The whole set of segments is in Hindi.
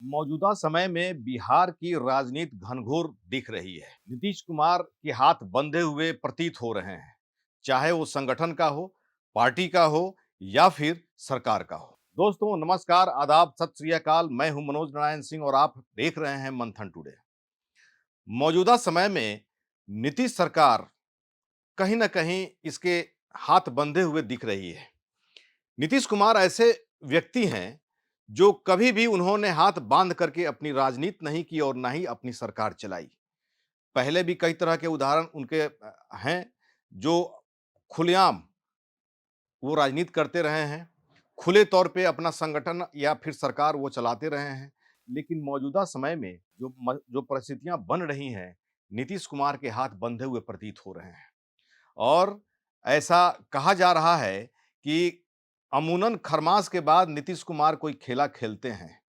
मौजूदा समय में बिहार की राजनीति घनघोर दिख रही है। नीतीश कुमार के हाथ बंधे हुए प्रतीत हो रहे हैं, चाहे वो संगठन का हो, पार्टी का हो या फिर सरकार का हो। दोस्तों नमस्कार, आदाब, सत श्री अकाल। मैं हूं मनोज नारायण सिंह और आप देख रहे हैं मंथन टुडे। मौजूदा समय में नीतीश सरकार कहीं ना कहीं इसके हाथ बंधे हुए दिख रही है। नीतीश कुमार ऐसे व्यक्ति हैं जो कभी भी उन्होंने हाथ बांध करके अपनी राजनीति नहीं की और ना ही अपनी सरकार चलाई। पहले भी कई तरह के उदाहरण उनके हैं जो खुलेआम वो राजनीति करते रहे हैं, खुले तौर पे अपना संगठन या फिर सरकार वो चलाते रहे हैं। लेकिन मौजूदा समय में जो परिस्थितियां बन रही हैं, नीतीश कुमार के हाथ बंधे हुए प्रतीत हो रहे हैं। और ऐसा कहा जा रहा है कि अमूनन खरमास के बाद नीतीश कुमार कोई खेला खेलते हैं।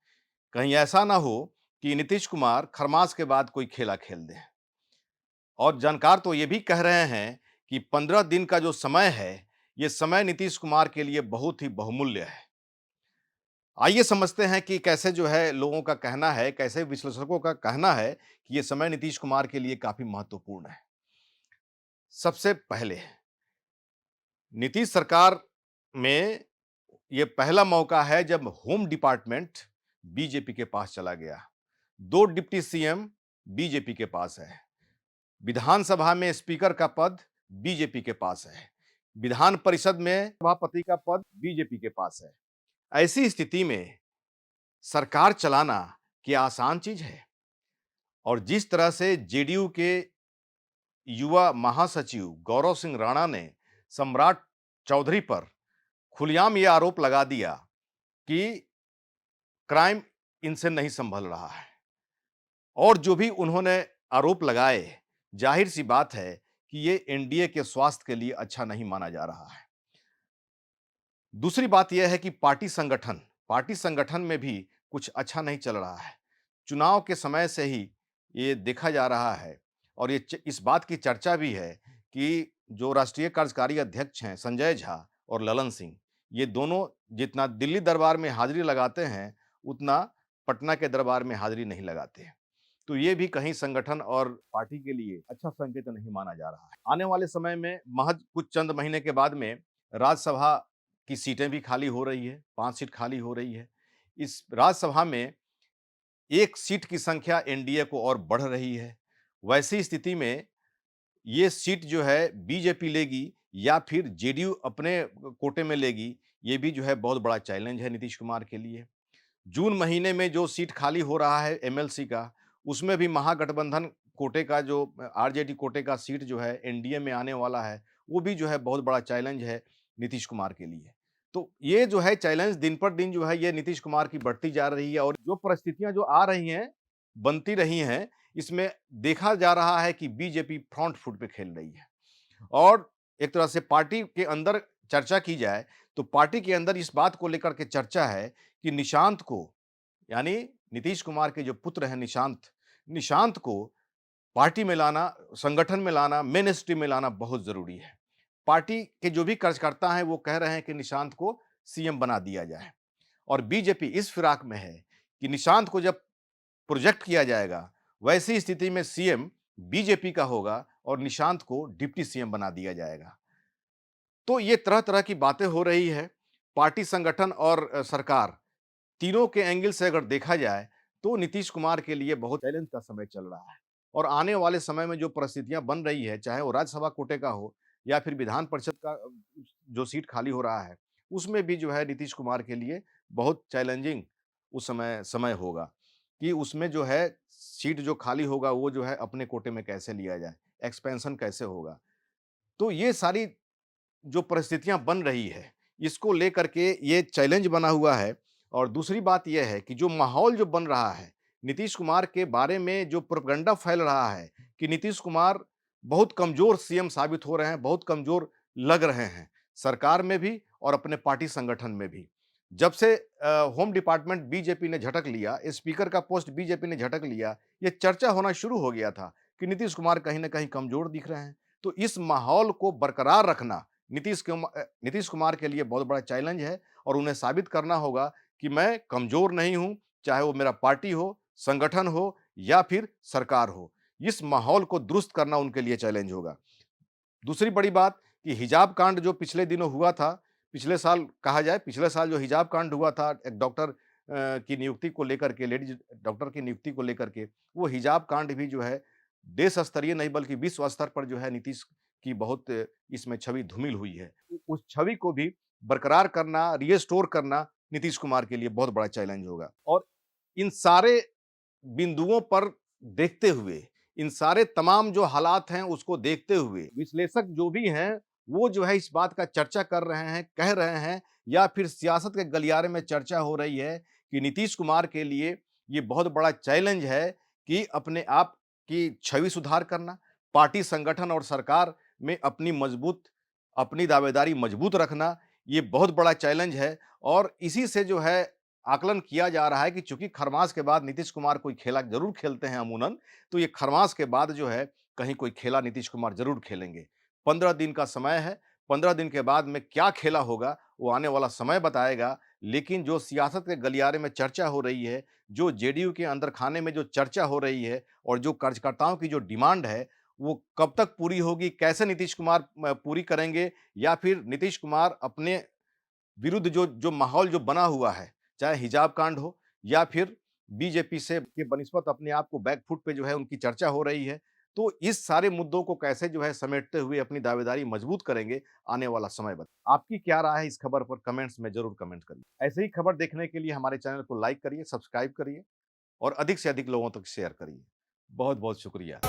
कहीं ऐसा ना हो कि नीतीश कुमार खरमास के बाद कोई खेला खेल दें। और जानकार तो ये भी कह रहे हैं कि 15 दिन का जो समय है, ये समय नीतीश कुमार के लिए बहुत ही बहुमूल्य है। आइए समझते हैं कि कैसे जो है लोगों का कहना है, कैसे विश्लेषकों का कहना है कि ये समय नीतीश कुमार के लिए काफ़ी महत्वपूर्ण है। सबसे पहले नीतीश सरकार में ये पहला मौका है जब होम डिपार्टमेंट बीजेपी के पास चला गया। 2 डिप्टी सीएम बीजेपी के पास है। विधानसभा में स्पीकर का पद बीजेपी के पास है। विधान परिषद में सभापति का पद बीजेपी के पास है। ऐसी स्थिति में सरकार चलाना क्या आसान चीज है? और जिस तरह से जेडीयू के युवा महासचिव गौरव सिंह राणा ने सम्राट चौधरी पर खुलेआम ये आरोप लगा दिया कि क्राइम इनसे नहीं संभल रहा है और जो भी उन्होंने आरोप लगाए, जाहिर सी बात है कि ये एनडीए के स्वास्थ्य के लिए अच्छा नहीं माना जा रहा है। दूसरी बात यह है कि पार्टी संगठन में भी कुछ अच्छा नहीं चल रहा है। चुनाव के समय से ही ये देखा जा रहा है और इस बात की चर्चा भी है कि जो राष्ट्रीय कार्यकारी अध्यक्ष हैं संजय झा और ललन सिंह, ये दोनों जितना दिल्ली दरबार में हाजिरी लगाते हैं, उतना पटना के दरबार में हाजिरी नहीं लगाते हैं। तो ये भी कहीं संगठन और पार्टी के लिए अच्छा संकेत नहीं माना जा रहा है। आने वाले समय में महज कुछ चंद महीने के बाद में राज्यसभा की सीटें भी खाली हो रही है, 5 सीट खाली हो रही है। इस राज्यसभा में 1 सीट की संख्या एनडीए को और बढ़ रही है। वैसी स्थिति में ये सीट जो है बीजेपी लेगी या फिर जेडीयू अपने कोटे में लेगी, ये भी जो है बहुत बड़ा चैलेंज है नीतीश कुमार के लिए। जून महीने में जो सीट खाली हो रहा है एमएलसी का, उसमें भी महागठबंधन कोटे का जो आरजेडी कोटे का सीट जो है एनडीए में आने वाला है, वो भी जो है बहुत बड़ा चैलेंज है नीतीश कुमार के लिए। तो ये जो है चैलेंज दिन पर दिन जो है ये नीतीश कुमार की बढ़ती जा रही है और जो परिस्थितियाँ जो आ रही हैं, बनती रही हैं, इसमें देखा जा रहा है कि बीजेपी फ्रंट फुट पे खेल रही है। और एक तरह से पार्टी के अंदर चर्चा की जाए, तो पार्टी के अंदर इस बात को लेकर के चर्चा है कि निशांत को, यानी नीतीश कुमार के जो पुत्र हैं निशांत को पार्टी में लाना, संगठन में लाना, मेन स्ट्रीम में लाना बहुत ज़रूरी है। पार्टी के जो भी कार्यकर्ता हैं, वो कह रहे हैं कि निशांत को सीएम बना दिया जाए और बीजेपी इस फिराक में है कि निशांत को जब प्रोजेक्ट किया जाएगा, वैसी स्थिति में सीएम बीजेपी का होगा और निशांत को डिप्टी सीएम बना दिया जाएगा। तो ये तरह-तरह की बातें हो रही है। पार्टी संगठन और सरकार तीनों के एंगल से अगर देखा जाए, तो नीतीश कुमार के लिए बहुत चैलेंज का समय चल रहा है और आने वाले समय में जो परिस्थितियाँ बन रही है, चाहे वो राज्यसभा कोटे का हो या फिर विधान परिषद का जो सीट खाली हो रहा है, उसमें भी जो है नीतीश कुमार के लिए बहुत चैलेंजिंग उस समय समय होगा कि उसमें जो है सीट जो खाली होगा, वो जो है अपने कोटे में कैसे लिया जाए, एक्सपेंशन कैसे होगा। तो ये सारी जो परिस्थितियाँ बन रही है, इसको लेकर के ये चैलेंज बना हुआ है और दूसरी बात ये है कि जो माहौल जो बन रहा है, नीतीश कुमार के बारे में जो प्रोपेगेंडा फैल रहा है कि नीतीश कुमार बहुत कमज़ोर सीएम साबित हो रहे हैं, बहुत कमज़ोर लग रहे हैं, सरकार में भी और अपने पार्टी संगठन में भी। जब से होम डिपार्टमेंट बीजेपी ने झटक लिया, स्पीकर का पोस्ट बीजेपी ने झटक लिया, ये चर्चा होना शुरू हो गया था कि नीतीश कुमार कहीं न कहीं कमज़ोर दिख रहे हैं। तो इस माहौल को बरकरार रखना नीतीश कुमार के लिए बहुत बड़ा चैलेंज है और उन्हें साबित करना होगा कि मैं कमज़ोर नहीं हूँ, चाहे वो मेरा पार्टी हो, संगठन हो या फिर सरकार हो। इस माहौल को दुरुस्त करना उनके लिए चैलेंज होगा। दूसरी बड़ी बात कि हिजाब कांड जो पिछले दिनों हुआ था, पिछले साल कहा जाए पिछले साल जो हिजाब कांड हुआ था एक डॉक्टर की नियुक्ति को लेकर के लेडीज़ डॉक्टर की नियुक्ति को लेकर के, वो हिजाब कांड भी जो है देश स्तरीय नहीं बल्कि विश्व स्तर पर जो है नीतीश की बहुत इसमें छवि धूमिल हुई है। उस छवि को भी बरकरार करना, रिस्टोर करना नीतीश कुमार के लिए बहुत बड़ा चैलेंज होगा और इन सारे बिंदुओं पर देखते हुए, इन सारे तमाम जो हालात हैं उसको देखते हुए विश्लेषक जो भी हैं, वो जो है इस बात का चर्चा कर रहे हैं, कह रहे हैं या फिर सियासत के गलियारे में चर्चा हो रही है कि नीतीश कुमार के लिए ये बहुत बड़ा चैलेंज है कि अपने आप की छवि सुधार करना, पार्टी संगठन और सरकार में अपनी दावेदारी मजबूत रखना, ये बहुत बड़ा चैलेंज है और इसी से जो है आकलन किया जा रहा है कि चूंकि खरमास के बाद नीतीश कुमार कोई खेला जरूर खेलते हैं अमूनन, तो ये खरमास के बाद जो है कहीं कोई खेला नीतीश कुमार जरूर खेलेंगे। 15 दिन का समय है, 15 दिन के बाद में क्या खेला होगा, वो आने वाला समय बताएगा। लेकिन जो सियासत के गलियारे में चर्चा हो रही है, जो जेडीयू के अंदर खाने में जो चर्चा हो रही है और जो कार्यकर्ताओं की जो डिमांड है, वो कब तक पूरी होगी, कैसे नीतीश कुमार पूरी करेंगे या फिर नीतीश कुमार अपने विरुद्ध जो जो माहौल जो बना हुआ है, चाहे हिजाब कांड हो या फिर बीजेपी से के बनिस्बत अपने आप को बैकफुट पे जो है उनकी चर्चा हो रही है। तो इस सारे मुद्दों को कैसे जो है समेटते हुए अपनी दावेदारी मजबूत करेंगे, आने वाला समय बता आपकी क्या राय है इस खबर पर कमेंट्स में ज़रूर कमेंट करिए। ऐसे ही खबर देखने के लिए हमारे चैनल को लाइक करिए, सब्सक्राइब करिए और अधिक से अधिक लोगों तक शेयर करिए। बहुत-बहुत शुक्रिया।